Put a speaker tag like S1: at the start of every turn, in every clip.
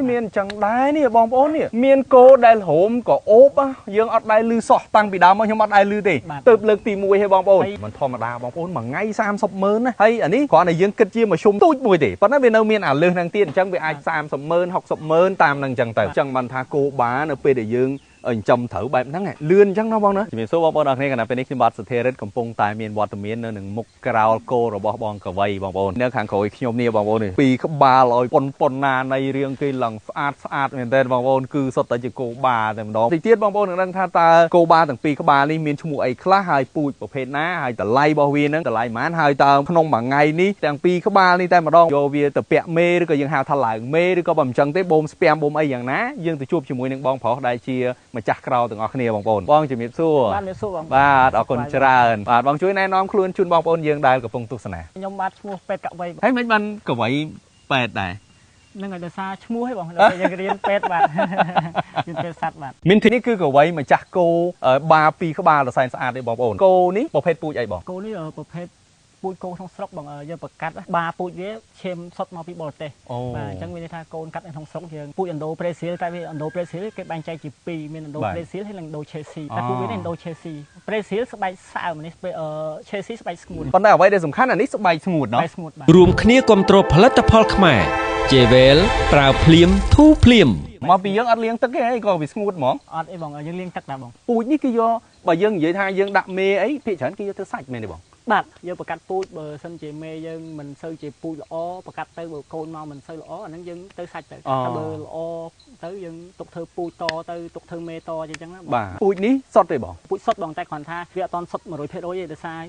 S1: miền chẳng đái nè bong bóng nè miền cô đai hổm có ốp á dương ọt đai lư sọ tăng bị đau mà nhưng ọt đai lư tỉ tự lực tỉ mùi hay bong bóng mình thò mà đào bong bóng mà ngay sam sập mơn á hay anh ấy còn này dương kịch chia mà sum tui mùi tỉ còn nói bên đâu miền ảo lương thằng tiên chẳng bị ai sam sập mơn học sập mơn tam năng chẳng tờ chẳng bàn tha cô bá nó pe để dương trong thử bài nắng này lươn chẳng nó bong nữa chỉ miền số bong bóng này cái nào bênนี้บัตรเสถียรកំពុងតែមានវត្តមាននៅនឹងមុខក្រោលគោរបស់បងកវីបងប្អូននៅខាងក្រោយខ្ញុំនេះបងប្អូននេះពីក្បាលឲ្យប៉ុនណានៃរៀងគេឡើងស្អាតមែនតើបងប្អូនគឺសុទ្ធតែជាគោបាតែម្ដងតិចទៀតបងប្អូននឹងដឹងថាតើគោបាទាំងពីរក្បាលនេះមានឈ្មោះអីខ្លះហើយពូជប្រភេទណាហើយតម្លៃរបស់វានឹងតម្លៃប៉ុន្មានហើយតើក្នុងមួយថ្ងៃនេះទាំងពីរក្បាលនេះតែម្ដងយកវាទៅពាក់មេឬក៏យើងហៅថាឡើងមេឬក៏បើមិនចឹងទេបូមស្ពាំបូមអីយ៉ាងណាយើងទៅជួបជាមួយនឹងបងប្រុសដែលជាម្ចាស់ក្រោលទាំងអស់គ្នាបងប្អូនបងជំរាបសួរបាទអរគុណច្រើនបាទបងជួយណែនាំខ្លួនជូនបងប្អូនយើងដែលកំពុងទស្សនា
S2: ខ្ញុំបាទឈ្មោះពេទ្យកវី
S1: ហើយមិនបានកវីពេទ្យដែរ
S2: នឹងឲ្យដោយសារឈ្មោះហីបងដល់យើងរៀនពេទ្យបាទរៀនពេទ្យសត្វបាទ
S1: មានទីនេះគឺកវីម្ចាស់គោបាពីរក្បាលដ៏សែនស្អាតទេបងប្អូនគោនេះប្រភេទពូជអីបង
S2: គោនេះប្រភេទពូជគោក្នុងស្រុកបងយើងប្រកាត់បាពូជវាឈាមសុតមកពីបរទេសបាទអញ្ចឹងមានន័យថាកូនកាត់នៅក្នុងស្រុកយើងពូជឥណ្ឌូប្រេស៊ីលតែវាឥណ្ឌូប្រេស៊ីលគេបែងចែកជាពីរមានឥណ្ឌូប្រេស៊ីលហើយនិងឥណ្ឌូឆេស៊ីតែពូជវាឥណ្ឌូឆេស៊ីប្រេស៊ីលស្បែកសើមនេះឆេស៊ីស្បែកស្ងួត
S1: ប៉ុន្តែអ្វីដែលសំខាន់អានេះស្បែកស្ងួតเนาะ
S3: រួមគ្នាគ្រប់គ្រងផលិតផលខ្មែរជេវែលប្រើភ្លាមធូរភ្លាម
S1: មកពីយើងអត់លាងទឹកទេអីក៏វាស្ងួតហ្មង
S2: អត់អីបងយើងលាងទឹកដែរបង
S1: ពូជនេះគឺយកបើយើងនិយាយថាយើងដាក់មេអីភាគច្រើនគេយកទៅសាច់មែនទេបង
S2: បាទយើងប្រកាត់ពូជបើសិនជាមេយើងមិនសូវជាពូជល្អប្រកាត់ទៅបើកូនមកមិនសូវល្អអាហ្នឹងយើងទៅសាច់ទៅតែបើល្អទៅយើងទុកធ្វើពូជតទៅទុកធ្វើមេតអញ្ចឹងណា
S1: បាទពូជនេះសុទ្ធទេបង
S2: ពូជសុទ្ធបងតែគ្រាន់ថាវាអត់តន់សុទ្ធ 100%ទេដោយសារ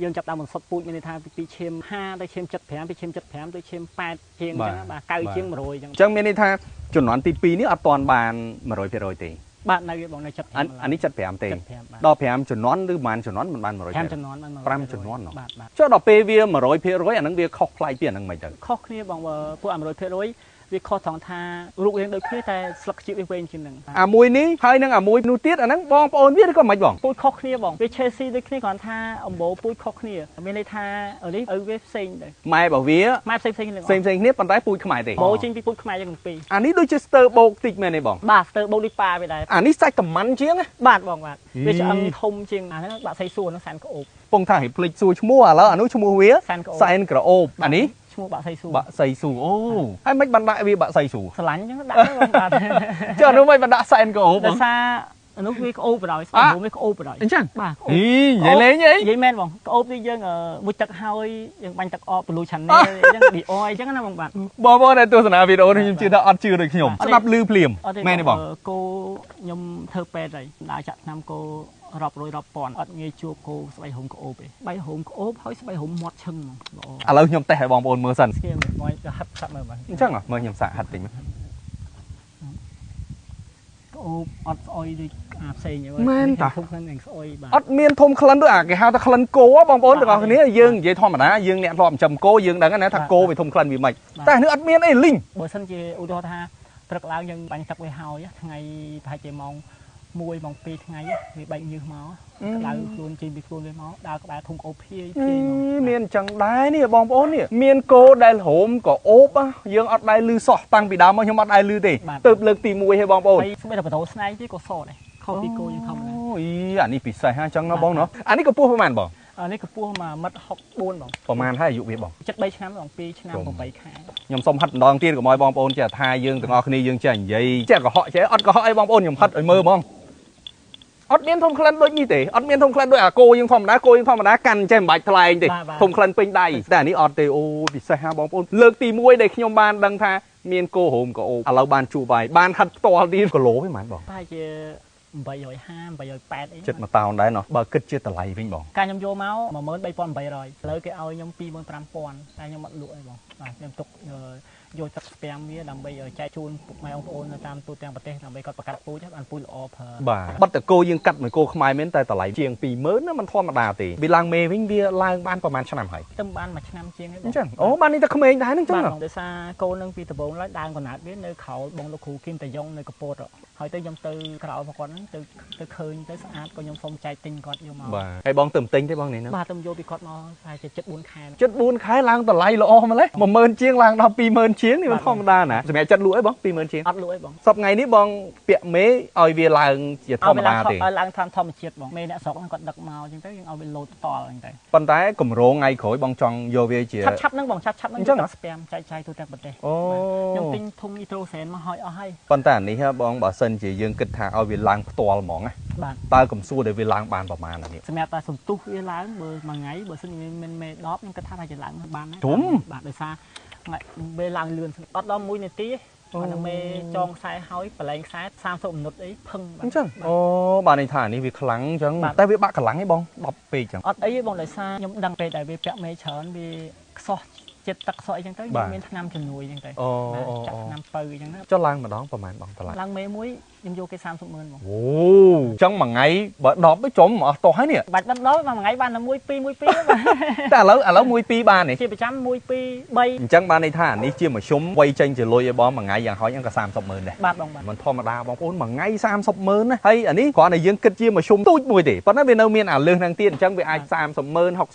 S2: យើងចាប់ដើមមិនសុទ្ធពូជមានន័យថាពីឈាម5ទៅឈាម75ពីឈាម75ទៅឈាម8ជាងអញ្ចឹងបាទ9ជាង100អញ្ចឹង
S1: អញ្ចឹងមានន័យថាជំនាន់ទី2នេះអត់តន់បាន 100% ទេ
S2: បាទនៅបងនៅ75
S1: អានេះ75ទេដល់5ជំនាន់ឬប្រហែលជំនាន់មិនបាន100%5
S2: ជំនាន់
S1: 5ជំនាន់បាទចុះដល់ពេលវា 100% អាហ្នឹងវាខុសប្លែកពីអាហ្នឹងមិនទៅ
S2: ខុសគ្នាបងពួក 100% វាខុសត្រង់ថារូបរាងដូចគ្នាតែស្លឹកជីកវាវែងជាងហ្នឹង
S1: អាមួយនេះហើយនឹងអាមួយនោះទៀតអាហ្នឹងបងប្អូនវាឬក៏មិនបង
S2: ពូជខុសគ្នាបងវាឆេស៊ីដូចគ្នាគ្រាន់ថាអំបោពូជខុសគ្នាមានន័យថានេះឪវាផ្សេងទៅ
S1: ម៉ែរបស់វា
S2: ម៉ែផ្សេងគ្នា
S1: ប៉ុន្តែពូជខ្មែរទេ
S2: បោចេញពីពូជខ្មែរយ៉ាងពីរ
S1: អានេះដូចជាស្ទើរបោកតិចមែនទេបង
S2: បាទស្ទើរបោកដូចប៉ាវាដែរ
S1: អានេះសាច់កំម៉ាន់ជាង
S2: បាទបងបាទវាឆ្អឹងធំជាងអាហ្នឹងបាក់សៃសួរហ្នឹងសែនក្អូប
S1: ពងថាឲ្យភ្លេចសួរឈ្មោះឥឡូវអានោះឈ្មោះវាសែនក្រអូបអានេះ
S2: ឈ្មោះបាក់សៃសួរ
S1: អូហើយមិនបានដាក់វាបាក់សៃសួរ
S2: ស្រឡាញ់អញ្ចឹងដាក់ទៅបងបាទ
S1: ចុះអានោះមិនបានដាក់សែនក្រអូប
S2: ដោយសារអានោះវាក្អូបបដ ாய் ស្បែករួមវាក្អូបបដ ாய்
S1: អញ្ចឹង
S2: បាទ
S1: និយាយលេងអី
S2: និយាយមែនបងក្អូបនេះយើងមុជទឹកហើយយើងបាញ់ទឹកអបបលូឆាននេះអញ្ចឹងឌីអអញ្ចឹងណាបងបាទ
S1: បងប្អូនដែលទស្សនាវីដេអូនេះខ្ញុំជឿថាអត់ជឿដូចខ្ញុំស្ដាប់ឮភ្លាមមែនទេបង
S2: គោខ្ញុំធ្វើពេទ្យហើយដើរចាក់ឆ្នាំគោរាប់រយរាប់ពាន់អត់ងាយជួបគោស្បែកហុំក្អូបទេស្បែកហុំក្អូបហើយស្បែកហុំមាត់ឈឹង
S1: ល្អឥឡូវខ្ញុំតេស្តឲ្យបងប្អូនមើលសិន
S2: ស្គៀមមកទៅហាត់សាក់មើល
S1: អញ្ចឹងមើលខ្ញុំសាក់ហាត់តិចមើល
S2: ក្អូបអត់ស្អុយដូចអាផ្សេងហ្នឹង
S1: មែនតា
S2: ធំខ្លាំងនឹងស្អុយបាទ
S1: អត់មានធំក្លិនដូចអាគេហៅថាក្លិនគោបងប្អូនទាំងអស់គ្នាយើងនិយាយធម្មតាយើងអ្នកធ្លាប់ចិញ្ចឹមគោយើងដឹងណាថាគោវាធំក្លិនវាមិនតែនេះអត់មានអីលីង
S2: បើសិនជាឧទាហរណ៍ថាព្រឹកឡើងយើងបាញ់ទឹកវាហើយថ្ងៃប្រហែលជាម៉ោង1ម៉ោង2ថ្ងៃវាបែកញើសមកក្តៅខ្លួនចេញពីខ្លួនវាមកដើរក្បែរធំក្អូបភាយ
S1: មានអញ្ចឹងដែរនេះបងប្អូននេះមានគោដែលហូមក៏អូបយើងអត់ដែរលឺសោះតាំងពីដើមមកខ្ញុំអត់ដែរលឺទេទៅលើកទី1ឲ្យបងប្អូន
S2: ស្បែកតែបដោស្នែងទេក៏សដែរខុសពីគោយើងធម្មតា
S1: អូយអានេះពិសេសហ่าអញ្ចឹងណាបងណាអានេះកម្ពស់ប្រហែលបង
S2: អានេះកម្ពស់1.64ម៉ែត្របង
S1: ប្រហែលហើយអាយុវាបង
S2: 73ឆ្នាំបង2ឆ្នាំ8ខែ
S1: ខ្ញុំសុំហិតម្ដងទៀតកុំឲ្យបងប្អូនចេះថាយើងទាំងអស់គ្នាយើងចេះនិយាយចេះកុហកចេះអត់កុហកអីបងប្អូនខ្ញុំហិតឲ្យមើលហ្មងអត់មានធំក្លិនដូចនេះទេអត់មានធំក្លិនដូចអាគោយើងធម្មតាគោយើងធម្មតាកាន់ចេះមិនបាច់ថ្លែងទេធំក្លិនពេញដៃតែអានេះអត់ទេអូពិសេសហ่าបងប្អូនលើកទី1ដែលខ្ញុំបានដឹងថាមានគោហូមក៏អូឥឡូវបានជួបហើយបានហិតផ្ទាល់ទៀតគីឡូហ្នឹងហ្មងបង
S2: តែជា850 880អី
S1: ចិត្ត1តោនដែរណោះបើគិតជាតម្លៃវិញបង
S2: ការខ្ញុំយកមក 13800ឥឡូវគេឲ្យខ្ញុំ 25000តែខ្ញុំអត់លក់អីបងបាទខ្ញុំទុកយកទឹកស្ពាំវាដើម្បីចែកជូនពុកម៉ែបងប្អូននៅតាមទូទាំងប្រទេសដើម្បីគាត់បង្កាត់ពូជបានពូជល្អប្រើ
S1: បាទបិទតគោយើងកាត់មួយគោខ្មែរមែនតែតម្លៃជាង 20000ណាមិនធម្មតាទេវាឡើងមេវិញវាឡើងបានប្រហែលឆ្នាំហើយ
S2: ទៅបាន1ឆ្នាំជាងហ្នឹង
S1: អញ្ចឹងអូបាននេះតែក្មេងដែរហ្នឹងចឹង
S2: ដោយសារគោនឹងពីដំបូងឡើយដើមកណាត់វានៅក្រោលបងលោកគ្រូគីមតាយ៉ុងនៅកពតហើយទៅខ្ញុំទៅក្រោលរបស់គាត់ហ្នឹងទៅឃើញទៅស្អាតក៏ខ្ញុំសុំចែកទិញគាត់យកមក
S1: បាទហើយបងទៅទិញទេបងនេះ
S2: បាទទៅយកពីគាត់មកតែជា74ខែ
S1: 74ខែឡើងតម្លៃល្អម្ល៉េះ10000ជាងឡើងដល់20000 ជាងនេះមិនធម្មតាណាសម្រាប់ចិត្តលក់អីបង20000ជាង
S2: អត់លក់អីបង
S1: សពថ្ងៃនេះបងពាក់មេឲ្យវាឡើងជាធម្មតាទេ
S2: ឲ្យឡើងតាមធម្មជាតិបងមេអ្នកស្រុកហ្នឹងគាត់ដឹកមកអញ្ចឹងទៅយើងឲ្យវាលោតតល់អញ្ចឹងទៅ
S1: ប៉ុន្តែកម្រងថ្ងៃក្រោយបងចង់យកវាជា
S2: ឆាប់ហ្នឹងបងឆាប់ហ្នឹងយើងស្ពាមចែកចាយទូទាំងប្រទេស
S1: អូ
S2: ខ្ញុំទិញធុងនីត្រូសែនមកហើយអស់ហើយ
S1: ប៉ុន្តែអានេះបងបើសិនជាយើងគិតថាឲ្យវាឡើងផ្ទាល់ហ្មងណា
S2: បាទ
S1: តើកំសួរដែលវាឡើងបានប្រមាណអានេះ
S2: សម្រាប់តែសន្ទុះវាឡើងបើមួយថ្ងៃបើសិនវាមិនមេ10ខ្ញុំគិតថាអាចឡើងបានដែរ
S1: ធំ
S2: បាទដោយសារវាឡើងលឿនអត់ដល់1នាទីទេអាមេចងខ្សែហើយប្រឡែងខ្សែ30មិនិតអីភឹង
S1: អញ្ចឹងអូបាទនេះថានេះវាខ្លាំងអញ្ចឹងតែវាបាក់កម្លាំងឯងបង10ពេកអញ្ចឹង
S2: អត់អីទេបងដោយសារខ្ញុំដឹងពេលដែលវាពាក់មេច្រើនវាខ្សោះចិត្តទឹកខ្សោះអីចឹងទៅខ្ញុំមានថ្នាំជំនួយអញ្ចឹងទៅ
S1: អូ
S2: ចាក់ថ្នាំបើអញ្ចឹងណា
S1: ចុះឡើងម្ដងប្រហែលបងតម្លៃ
S2: ឡើងមេមួយខ្ញុំយកគេ300000បង
S1: អូអញ្ចឹងមួយថ្ងៃបើ10ទៅចំអស់តោះហើយនេះ
S2: បាច់ដល់មួយថ្ងៃបានតែ1 2 1 2
S1: តែឥឡូវ1 2បាននេះ
S2: ជាប្រចាំ1 2 3
S1: អញ្ចឹងបានន័យថានេះជាមធ្យមវ័យចេញជាលុយឲ្យបងមួយថ្ងៃយ៉ាងហោចហ្នឹងក៏300000ដែរ
S2: បាទបងបាទ
S1: មិនធម្មតាបងប្អូនមួយថ្ងៃ300000ណាហើយអានេះគ្រាន់តែយើងគិតជាមធ្យមទូចមួយទេប៉ុន្តែវានៅមានអាលើសហ្នឹងទៀតអញ្ចឹងវាអាច300000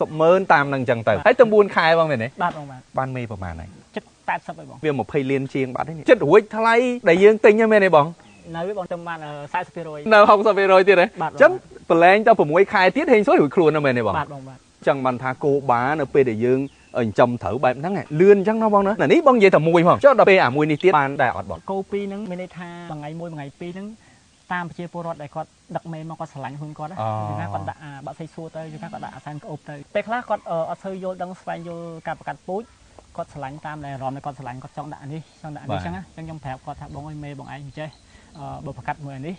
S1: 60000តាមហ្នឹងអញ្ចឹងទៅហើយទៅ9ខែបងមែនទេ
S2: បាទបងបាទ
S1: បានមេប្រហែលហើយ
S2: ចិត្ត80ហើយបង
S1: វា20លានជាងបាត់ហើយនេះចិត្តរួចថ្លៃដែលយើងទិញហ្នឹងមែនទេបង
S2: នៅវាបងទៅបាន40%
S1: នៅ60%ទៀតហ៎
S2: បាទ
S1: អញ្ចឹងប្រឡែងទៅ6ខែទៀតហេងសុយរួចខ្លួនហ្នឹងមែនទេបង
S2: បាទបងបាទ
S1: អញ្ចឹងបានថាគោបានៅពេលដែលយើងចិញ្ចឹមត្រូវបែបហ្នឹងលឿនអញ្ចឹងណាបងណានេះបងនិយាយតែមួយផងចុះដល់ពេលអាមួយនេះទៀតបានដែរអត់បង
S2: គោពីរហ្នឹងមានន័យថាមួយថ្ងៃពីរហ្នឹងតាមប្រជាពលរដ្ឋដែលគាត់ដឹកមេមកគាត់ស្រឡាញ់ខ្លួនគាត់ណាគាត់ដាក់បាក់សៃសួរទៅគាត់ដាក់អាសានក្អូបទៅពេលខ្លះគាត់អត់សូវយល់ដឹងស្វែងយល់ការប្រកាត់ពូជគាត់ស្រឡាញ់តាមដែលអារម្មណ៍គាត់ស្រឡាញ់គាត់ចង់ដាក់នេះចង់ដាក់នេះអញ្ចឹងណាអញ្ចឹងខ្ញុំប្រាប់គាត់ថាបងអើយមេបងឯងអញ្ចេះបើប្រកាត់មួយអានេះ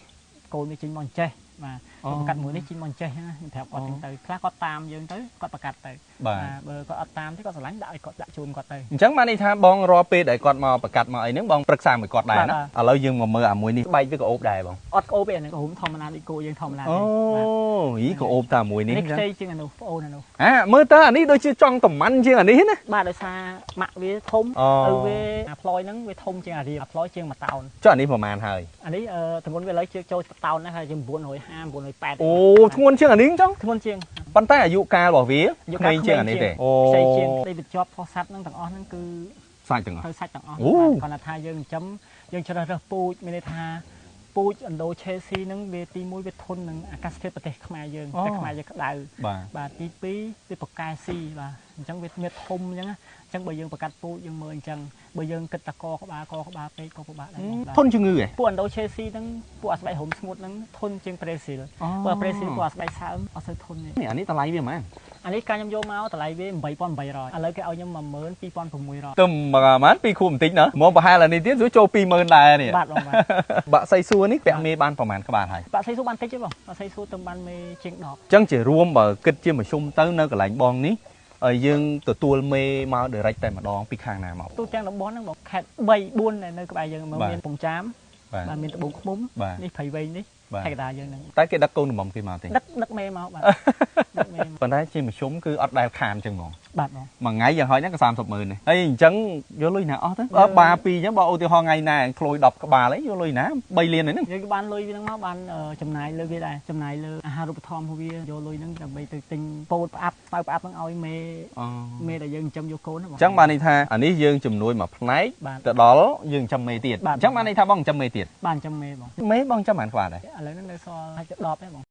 S2: កូននេះចេញមកអញ្ចេះបាទប្រកាត់មួយនេះចេញមកអញ្ចេះណាខ្ញុំប្រាប់គាត់ទៅខ្លះគាត់តាមយើងទៅគាត់ប្រកាត់ទៅបើគាត់អត់តាមទេគាត់ស្រឡាញ់ដាក់ឲ្យគាត់ដាក់ជូនគាត់ទៅ
S1: អញ្ចឹងបានន័យថាបងរាល់ពេលដែលគាត់មកប្រកាត់មកអីហ្នឹងបងប្រឹក្សាមួយគាត់ដែរណាឥឡូវយើងមកមើលអាមួយនេះបែកវាក៏អូបដែរបង
S2: អត់ក្អូបទេអានេះក៏ធម្មតាដូចគោយើងធម្មតាទេ
S1: អូយីក៏អូបតែមួយនេះ
S2: នេះខ្ចីជាងអានោះប្អូនអានោះ
S1: មើលតើអានេះដូចជាចង់តំមិនជាងអានេះណា
S2: បាទដោយសារម៉ាក់វាធំទៅវាអាផ្លយហ្នឹងវាធំជាងអារៀបអាផ្លយជាង1តោន
S1: ចុះអានេះប្រហែលហើយ
S2: អានេះទម្ងន់វាឥឡូវចូលតោនណាហើយជា950 980
S1: អូធ្ងន់ជាងអានេះអញ្ចឹង
S2: ធ្ងន់ជាង
S1: ប៉ុន្តែអាយុកាលរបស់វាក្មេងជាងអានេះទេ
S2: ខ្ចីជាងទីបញ្ចប់ផុសសัตว์ហ្នឹងទាំងអស់ហ្នឹងគឺ
S1: សាច់ទាំងអស់
S2: ទៅសាច់ទាំងអស់គាត់ថាយើងចិញ្ចឹមយើងជ្រើសរើសពូជមានន័យថាពូជឥណ្ឌូឆេស៊ីហ្នឹងវាទី1វាធន់នឹងអាកាសធាតុប្រទេសខ្មែរយើងតែខ្មែរយើងក្តៅបាទទី2វាប្រកែស៊ីបាទអញ្ចឹងវាធំអញ្ចឹងអញ្ចឹងបើយើងប្រកាត់ពូជយើងមើលអញ្ចឹងបើយើងគិតតែកក្បាលពេកក៏ពិបាកដែរ
S1: ធន់ជំងឺហ៎
S2: ពួកឥណ្ឌូឆេស៊ីហ្នឹងពួកអាស្បែកហុំស្ងួតហ្នឹងធន់ជាងប្រេស៊ីលបើប្រេស៊ីលពួកអាស្បែកសើមអត់សូវធន់ទេ
S1: នេះអានេះតម្លៃវាហ្មង
S2: អានេះការខ្ញុំយកមកតម្លៃវា8800ឥឡូវគេឲ្យខ្ញុំ12600
S1: ទៅប្រហែល2ខួបបន្តិចណាមកប្រហែលអានេះទៀតចូល20000ដែរនេះ
S2: បាទបងបាទ
S1: បាក់សៃសួរនេះពាក់មេបានប្រហែលក្បាលហើយ
S2: បាក់សៃសួរបានតិចទេបងបាក់សៃសួរទៅបានមេជាង10
S1: អញ្ចឹងជារួមបើគិតជាមធ្យមទៅនៅកន្លែងបងនេះហើយយើងទទួលមេមក direct តែម្ដងពីខាងណាមក
S2: ទូទាំងតំបន់ហ្នឹងបងខេត្ត3 4នៅក្បែរយើងមានពងចាមបាទមានត្បូងឃ្មុំនេះព្រៃវែងនេះថៃកដាយើងហ្នឹង
S1: តែគេដឹកកូនដំគេមកទេ
S2: ដឹកមេមកបាទដឹកមេ
S1: ប៉ុន្តែជាមធ្យមគឺអត់ដែលខានអញ្ចឹងហ្មង
S2: បាទបង
S1: មួយថ្ងៃយ៉ាងហោចហ្នឹងក៏300,000ដែរហើយអញ្ចឹងយកលុយណាអស់ទៅបាពីអញ្ចឹងបើឧទាហរណ៍ថ្ងៃណាក្លួយ10ក្បាលអីយកលុយណា3លានហ្នឹង
S2: យើងបានលុយវាហ្នឹងមកបានចំណាយលើវាដែរចំណាយលើអាហារូបត្ថម្ភរបស់វាយកលុយហ្នឹងដើម្បីទៅទិញពោតផ្អាប់ស្មៅផ្អាប់ហ្នឹងឲ្យមេដែលយើងចិញ្ចឹមយកកូនហ្នឹងបង
S1: អញ្ចឹងបានន័យថាអានេះយើងជំនួយមួយផ្នែកទៅដល់យើងចិញ្ចឹមមេទៀតអញ្ចឹងបានន័យថាបងចិញ្ចឹមមេទៀត
S2: បានចិញ្ចឹមមេបង
S1: មេបងចិញ្ចឹមបានក្បាលដែរ
S2: ឥឡូវហ្នឹងនៅសល់10ទេបង